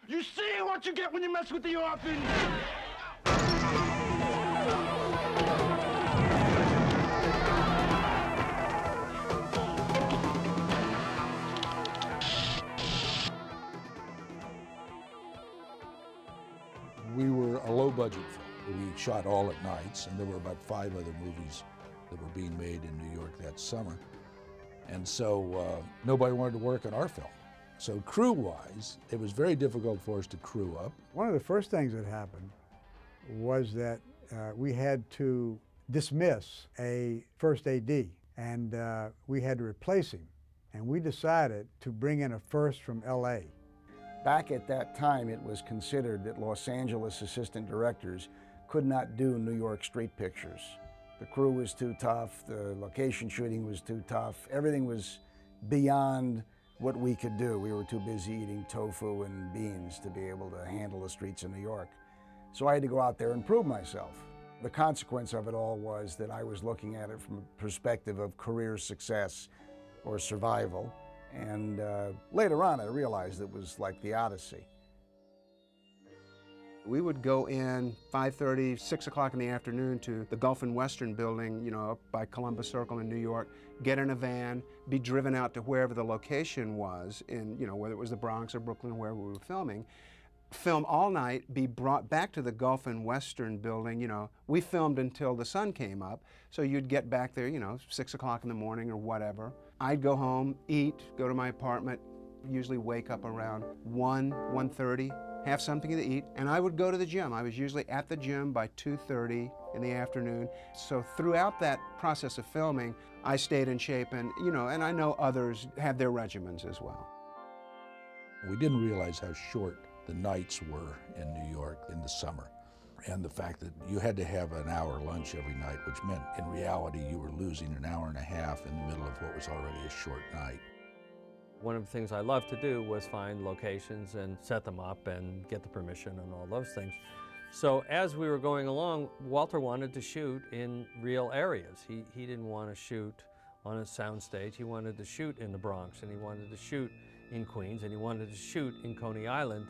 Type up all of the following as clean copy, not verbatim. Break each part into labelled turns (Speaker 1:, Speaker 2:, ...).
Speaker 1: You see what you get when you mess with the orphans?
Speaker 2: We were a low-budget film. We shot all at nights, and there were about 5 other movies that were being made in New York that summer. And so nobody wanted to work on our film. So crew-wise, it was very difficult for us to crew up.
Speaker 3: One of the first things that happened was that we had to dismiss a first AD, and we had to replace him. And we decided to bring in a first from LA.
Speaker 4: Back at that time, it was considered that Los Angeles assistant directors could not do New York street pictures. The crew was too tough, the location shooting was too tough, everything was beyond what we could do. We were too busy eating tofu and beans to be able to handle the streets of New York. So I had to go out there and prove myself. The consequence of it all was that I was looking at it from a perspective of career success or survival. And later on, I realized it was like the Odyssey.
Speaker 5: We would go in 5:30, 6 o'clock in the afternoon to the Gulf and Western building, you know, up by Columbus Circle in New York, get in a van, be driven out to wherever the location was in, you know, whether it was the Bronx or Brooklyn, wherever we were filming, film all night, be brought back to the Gulf and Western building. You know, we filmed until the sun came up, so you'd get back there, you know, 6 o'clock in the morning or whatever. I'd go home, eat, go to my apartment, usually wake up around 1:30, have something to eat, and I would go to the gym. I was usually at the gym by 2:30 in the afternoon. So throughout that process of filming, I stayed in shape, and, you know, and I know others had their regimens as well.
Speaker 2: We didn't realize how short the nights were in New York in the summer, and the fact that you had to have an hour lunch every night, which meant in reality you were losing an hour and a half in the middle of what was already a short night.
Speaker 6: One of the things I loved to do was find locations and set them up and get the permission and all those things. So as we were going along, Walter wanted to shoot in real areas. He didn't want to shoot on a soundstage. He wanted to shoot in the Bronx, and he wanted to shoot in Queens, and he wanted to shoot in Coney Island.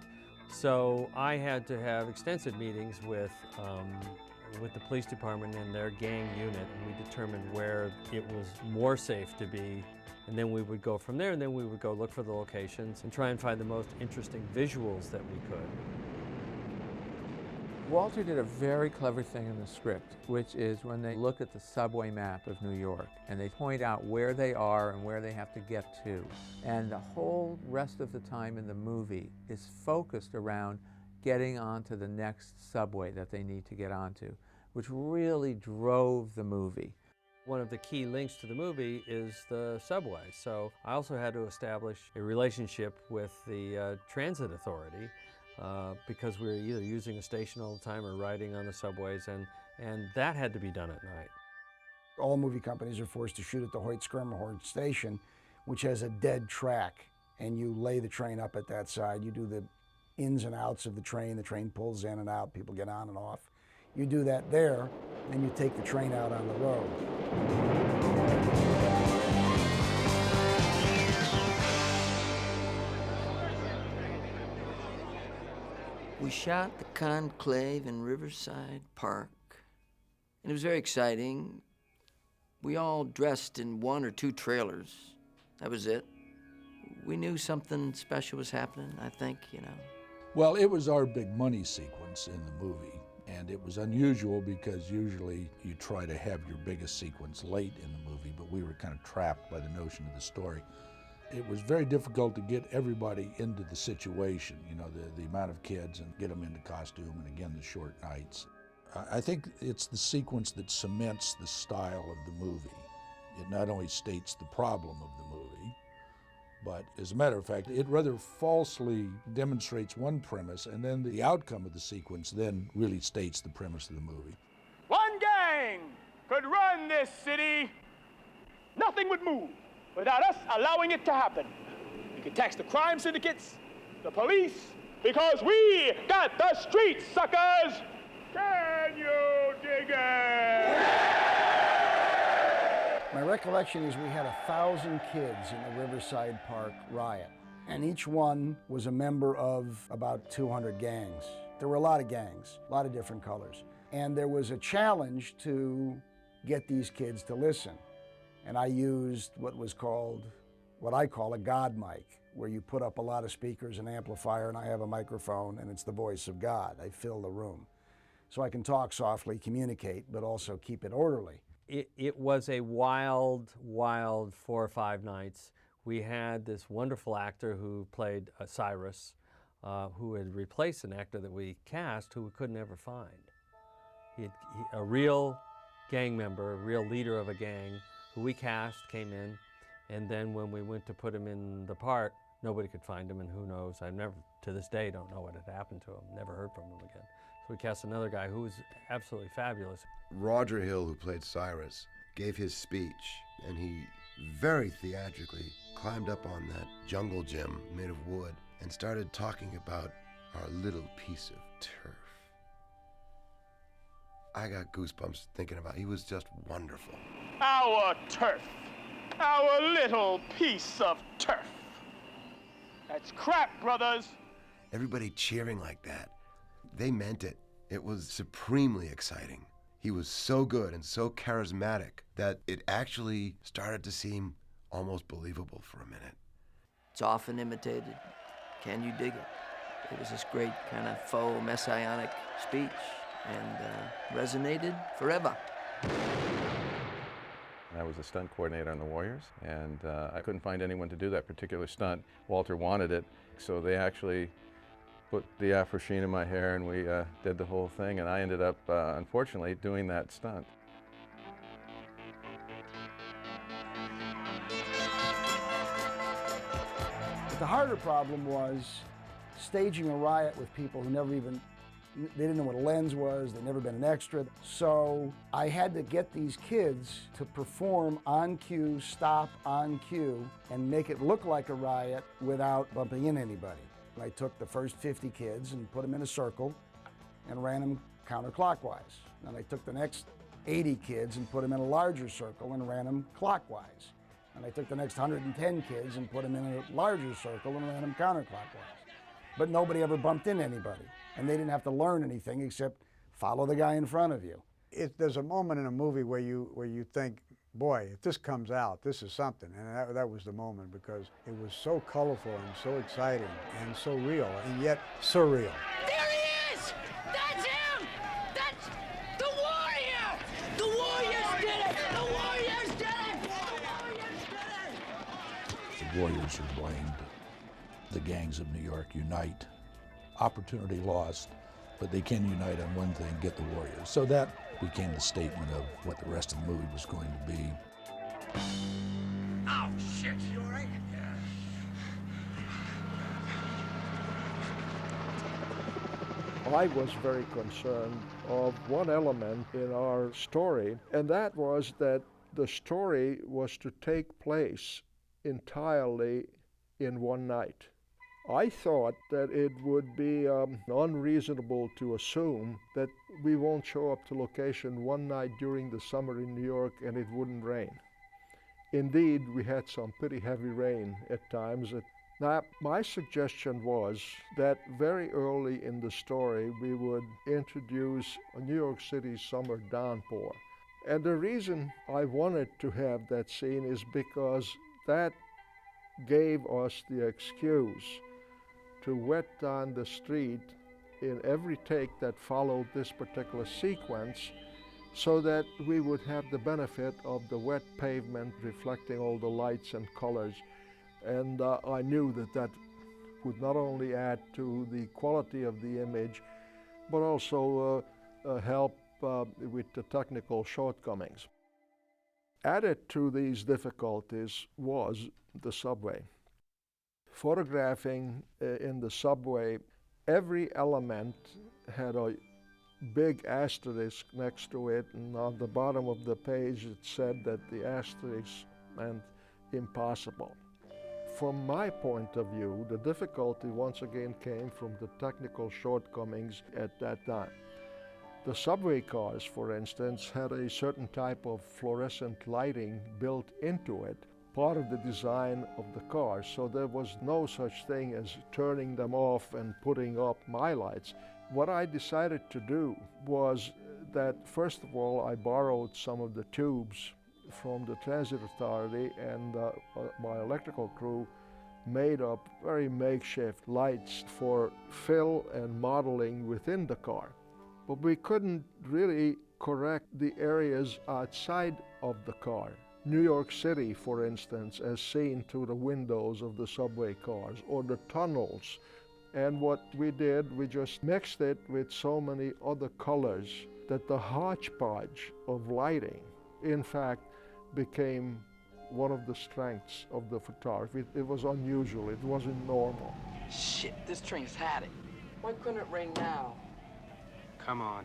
Speaker 6: So I had to have extensive meetings with the police department and their gang unit, and we determined where it was more safe to be. And then we would go from there, and then we would go look for the locations and try and find the most interesting visuals that we could.
Speaker 7: Walter did a very clever thing in the script, which is when they look at the subway map of New York and they point out where they are and where they have to get to. And the whole rest of the time in the movie is focused around getting onto the next subway that they need to get onto, which really drove the movie.
Speaker 6: One of the key links to the movie is the subway. So I also had to establish a relationship with the transit authority because we were either using a station all the time or riding on the subways, and that had to be done at night.
Speaker 4: All movie companies are forced to shoot at the Hoyt-Schermerhorn station, which has a dead track, and you lay the train up at that side. You do the ins and outs of the train pulls in and out, people get on and off. You do that there, then you take the train out on the road.
Speaker 8: We shot the Conclave in Riverside Park, and it was very exciting. We all dressed in 1 or 2 trailers. That was it. We knew something special was happening, I think, you know.
Speaker 2: Well, it was our big money sequence in the movie, and it was unusual because usually you try to have your biggest sequence late in the movie, but we were kind of trapped by the notion of the story. It was very difficult to get everybody into the situation, you know, the amount of kids, and get them into costume, and again, the short nights. I think it's the sequence that cements the style of the movie. It not only states the problem of the movie, but as a matter of fact, it rather falsely demonstrates one premise, and then the outcome of the sequence then really states the premise of the movie.
Speaker 1: One gang could run this city. Nothing would move without us allowing it to happen. We could tax the crime syndicates, the police, because we got the streets, suckers! Can you dig it?
Speaker 4: My recollection is we had 1,000 kids in the Riverside Park riot. And each one was a member of about 200 gangs. There were a lot of gangs, a lot of different colors. And there was a challenge to get these kids to listen. And I used what I call a God mic, where you put up a lot of speakers and amplifier, and I have a microphone, and it's the voice of God. I fill the room. So I can talk softly, communicate, but also keep it orderly.
Speaker 6: It was a wild, wild 4 or 5 nights. We had this wonderful actor who played Cyrus, who had replaced an actor that we cast who we couldn't ever find. A real gang member, a real leader of a gang who we cast, came in, and then when we went to put him in the part, nobody could find him, and who knows, I never, to this day, don't know what had happened to him, never heard from him again. So we cast another guy who was absolutely fabulous.
Speaker 9: Roger Hill, who played Cyrus, gave his speech, and he very theatrically climbed up on that jungle gym made of wood and started talking about our little piece of turf. I got goosebumps thinking about it. He was just wonderful.
Speaker 1: Our turf. Our little piece of turf. That's crap, brothers.
Speaker 9: Everybody cheering like that. They meant it. It was supremely exciting. He was so good and so charismatic that it actually started to seem almost believable for a minute.
Speaker 8: It's often imitated. Can you dig it? It was this great kind of faux messianic speech and resonated forever.
Speaker 10: I was a stunt coordinator on the Warriors, and I couldn't find anyone to do that particular stunt. Walter wanted it, so they actually put the afro sheen in my hair, and we did the whole thing, and I ended up, unfortunately, doing that stunt.
Speaker 4: But the harder problem was staging a riot with people who they didn't know what a lens was, they'd never been an extra. So I had to get these kids to perform on cue, stop on cue, and make it look like a riot without bumping into anybody. I took the first 50 kids and put them in a circle and ran them counterclockwise. Then I took the next 80 kids and put them in a larger circle and ran them clockwise. And I took the next 110 kids and put them in a larger circle and ran them counterclockwise. But nobody ever bumped into anybody. And they didn't have to learn anything except follow the guy in front of you.
Speaker 3: There's a moment in a movie where you think, boy, if this comes out, this is something. And that was the moment, because it was so colorful and so exciting and so real, and yet surreal.
Speaker 11: There he is! That's him! That's the warrior! The Warriors did it! The Warriors did it! The Warriors did it!
Speaker 2: The Warriors are blamed. The gangs of New York unite. Opportunity lost, but they can unite on one thing, get the Warriors. So that became the statement of what the rest of the movie was going to be.
Speaker 11: Oh, shit. You all right? Yeah.
Speaker 12: I was very concerned of one element in our story, and that was that the story was to take place entirely in one night. I thought that it would be unreasonable to assume that we won't show up to location one night during the summer in New York and it wouldn't rain. Indeed, we had some pretty heavy rain at times. Now, my suggestion was that very early in the story we would introduce a New York City summer downpour. And the reason I wanted to have that scene is because that gave us the excuse to wet down the street in every take that followed this particular sequence, so that we would have the benefit of the wet pavement reflecting all the lights and colors. And I knew that that would not only add to the quality of the image, but also help with the technical shortcomings. Added to these difficulties was the subway. Photographing in the subway, every element had a big asterisk next to it, and on the bottom of the page it said that the asterisk meant impossible. From my point of view, the difficulty once again came from the technical shortcomings at that time. The subway cars, for instance, had a certain type of fluorescent lighting built into it, part of the design of the car. So there was no such thing as turning them off and putting up my lights. What I decided to do was that, first of all, I borrowed some of the tubes from the Transit Authority, and my electrical crew made up very makeshift lights for fill and modeling within the car. But we couldn't really correct the areas outside of the car. New York City, for instance, as seen through the windows of the subway cars, or the tunnels. And what we did, we just mixed it with so many other colors that the hodgepodge of lighting, in fact, became one of the strengths of the photography. It was unusual, it wasn't normal.
Speaker 13: Shit, this train's had it. Why couldn't it rain now?
Speaker 5: Come on.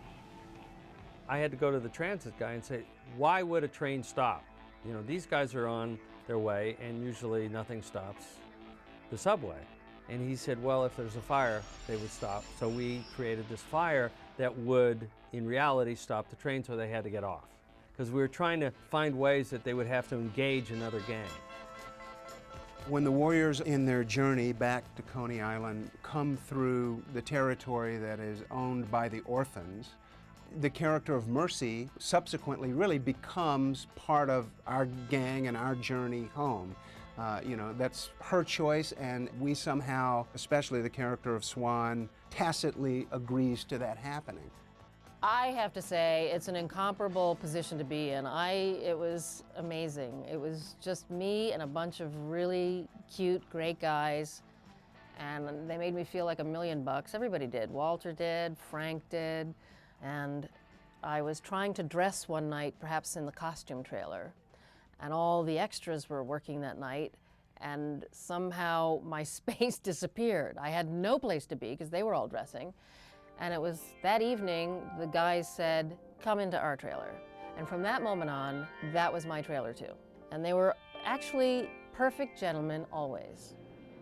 Speaker 6: I had to go to the transit guy and say, why would a train stop? You know, these guys are on their way, and usually nothing stops the subway. And he said, well, if there's a fire, they would stop. So we created this fire that would, in reality, stop the train, so they had to get off. Because we were trying to find ways that they would have to engage another gang.
Speaker 5: When the warriors in their journey back to Coney Island come through the territory that is owned by the orphans, the character of Mercy subsequently really becomes part of our gang and our journey home. You know, that's her choice, and we somehow, especially the character of Swan, tacitly agrees to that happening.
Speaker 14: I have to say, it's an incomparable position to be in. It was amazing. It was just me and a bunch of really cute, great guys, and they made me feel like $1 million. Everybody did. Walter did, Frank did, and I was trying to dress one night, perhaps in the costume trailer, and all the extras were working that night, and somehow my space disappeared. I had no place to be because they were all dressing. And it was that evening, the guys said, come into our trailer. And from that moment on, that was my trailer too. And they were actually perfect gentlemen always.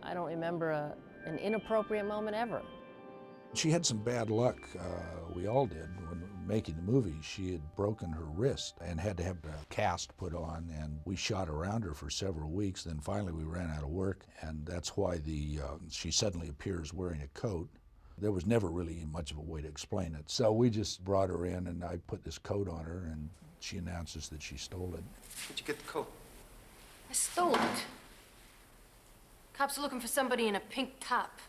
Speaker 14: I don't remember an inappropriate moment ever.
Speaker 2: She had some bad luck, we all did, when making the movie. She had broken her wrist and had to have a cast put on, and we shot around her for several weeks. Then finally we ran out of work, and that's why she suddenly appears wearing a coat. There was never really much of a way to explain it. So we just brought her in, and I put this coat on her, and she announces that she stole it.
Speaker 5: Where'd you get the coat?
Speaker 15: I stole it. Cops are looking for somebody in a pink top.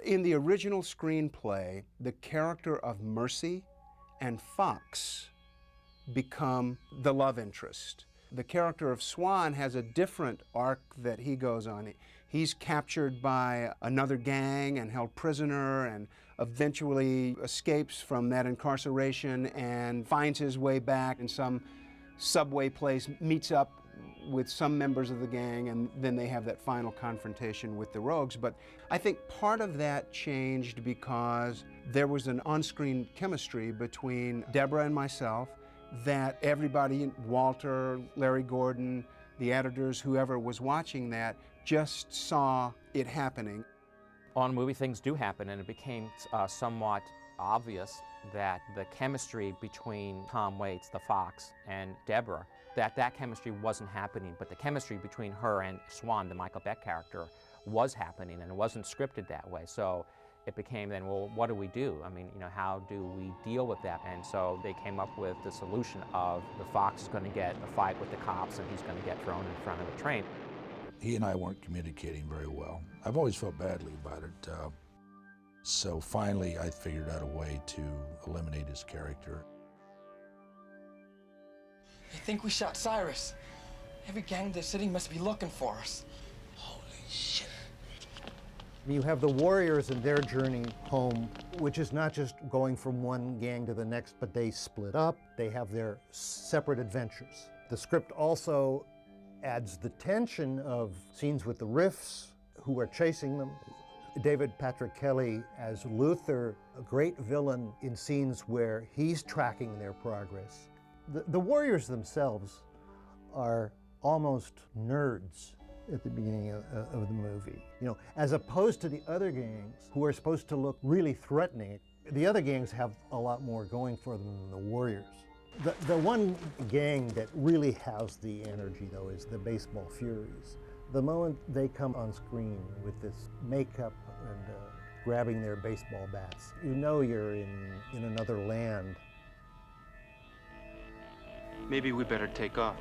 Speaker 5: In the original screenplay, the character of Mercy and Fox become the love interest. The character of Swan has a different arc that he goes on. He's captured by another gang and held prisoner, and eventually escapes from that incarceration and finds his way back in some subway place, meets up with some members of the gang, and then they have that final confrontation with the rogues. But I think part of that changed because there was an on-screen chemistry between Deborah and myself that everybody, Walter, Larry Gordon, the editors, whoever was watching that, just saw it happening.
Speaker 16: On a movie, things do happen, and it became somewhat obvious that the chemistry between Tom Waits, the Fox, and Deborah, that chemistry wasn't happening, but the chemistry between her and Swan, the Michael Beck character, was happening, and it wasn't scripted that way. So it became then, well, what do we do? I mean, you know, how do we deal with that? And so they came up with the solution of the Fox is going to get a fight with the cops, and he's going to get thrown in front of a train.
Speaker 2: He and I weren't communicating very well. I've always felt badly about it. So finally, I figured out a way to eliminate his character.
Speaker 13: They think we shot Cyrus. Every gang in the city must be looking for us. Holy shit.
Speaker 17: You have the warriors and their journey home, which is not just going from one gang to the next, but they split up. They have their separate adventures. The script also adds the tension of scenes with the Riffs, who are chasing them. David Patrick Kelly as Luther, a great villain in scenes where he's tracking their progress. The warriors themselves are almost nerds at the beginning of the movie. You know, as opposed to the other gangs who are supposed to look really threatening. The other gangs have a lot more going for them than the warriors. The one gang that really has the energy, though, is the Baseball Furies. The moment they come on screen with this makeup and grabbing their baseball bats, you know you're in another land.
Speaker 18: Maybe we better take off.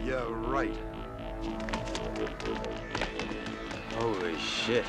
Speaker 9: Yeah, right.
Speaker 18: Holy shit.